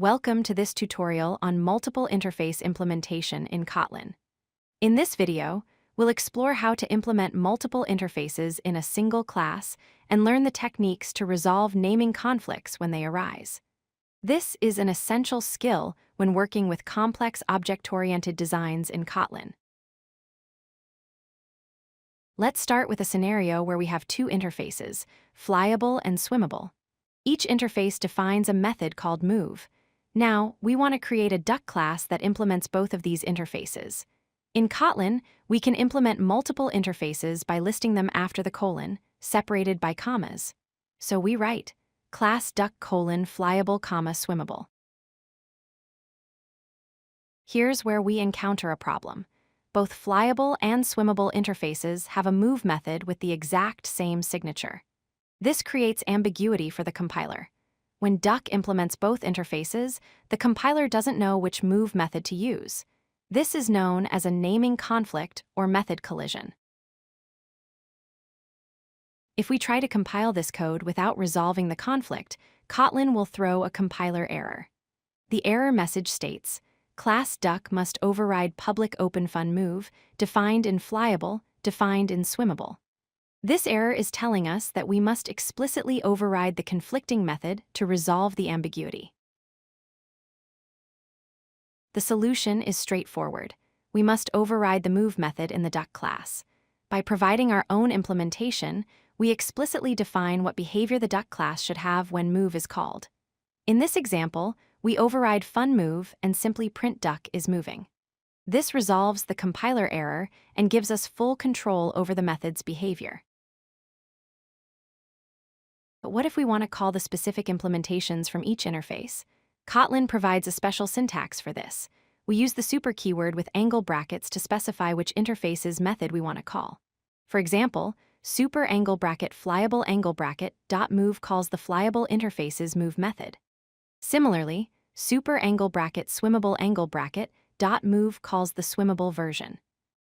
Welcome to this tutorial on multiple interface implementation in Kotlin. In this video, we'll explore how to implement multiple interfaces in a single class and learn the techniques to resolve naming conflicts when they arise. This is an essential skill when working with complex object-oriented designs in Kotlin. Let's start with a scenario where we have two interfaces, flyable and swimmable. Each interface defines a method called move. Now, we want to create a duck class that implements both of these interfaces. In Kotlin, we can implement multiple interfaces by listing them after the colon, separated by commas. So we write, class duck : flyable, swimmable. Here's where we encounter a problem. Both flyable and swimmable interfaces have a move method with the exact same signature. This creates ambiguity for the compiler. When duck implements both interfaces, the compiler doesn't know which move method to use. This is known as a naming conflict or method collision. If we try to compile this code without resolving the conflict, Kotlin will throw a compiler error. The error message states, class duck must override public open-fun move, defined in flyable, defined in swimmable. This error is telling us that we must explicitly override the conflicting method to resolve the ambiguity. The solution is straightforward. We must override the move method in the duck class. By providing our own implementation, we explicitly define what behavior the duck class should have when move is called. In this example, we override fun move and simply print duck is moving. This resolves the compiler error and gives us full control over the method's behavior. But what if we want to call the specific implementations from each interface? Kotlin provides a special syntax for this. We use the super keyword with angle brackets to specify which interface's method we want to call. For example, super angle bracket flyable angle bracket dot move calls the flyable interface's move method. Similarly, super angle bracket swimmable angle bracket dot move calls the swimmable version.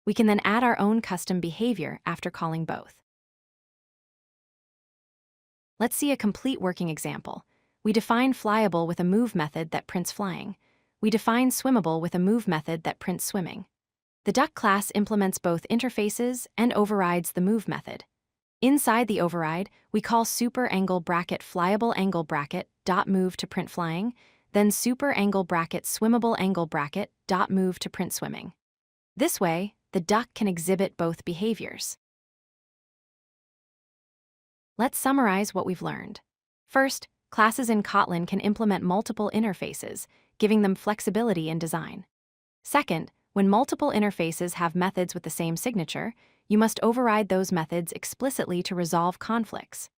We can then add our own custom behavior after calling both. Let's see a complete working example. We define flyable with a move method that prints flying. We define swimmable with a move method that prints swimming. The duck class implements both interfaces and overrides the move method. Inside the override, we call super angle bracket flyable angle bracket dot move to print flying, then super angle bracket swimmable angle bracket dot move to print swimming. This way, the duck can exhibit both behaviors. Let's summarize what we've learned. First, classes in Kotlin can implement multiple interfaces, giving them flexibility in design. Second, when multiple interfaces have methods with the same signature, you must override those methods explicitly to resolve conflicts.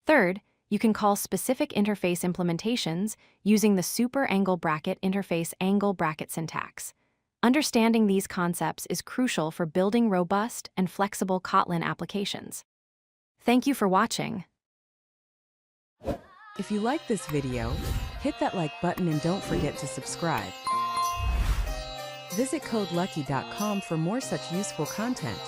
Third, you can call specific interface implementations using the super angle bracket interface angle bracket syntax. Understanding these concepts is crucial for building robust and flexible Kotlin applications. Thank you for watching. If you like this video, hit that like button and don't forget to subscribe. Visit codelucky.com for more such useful content.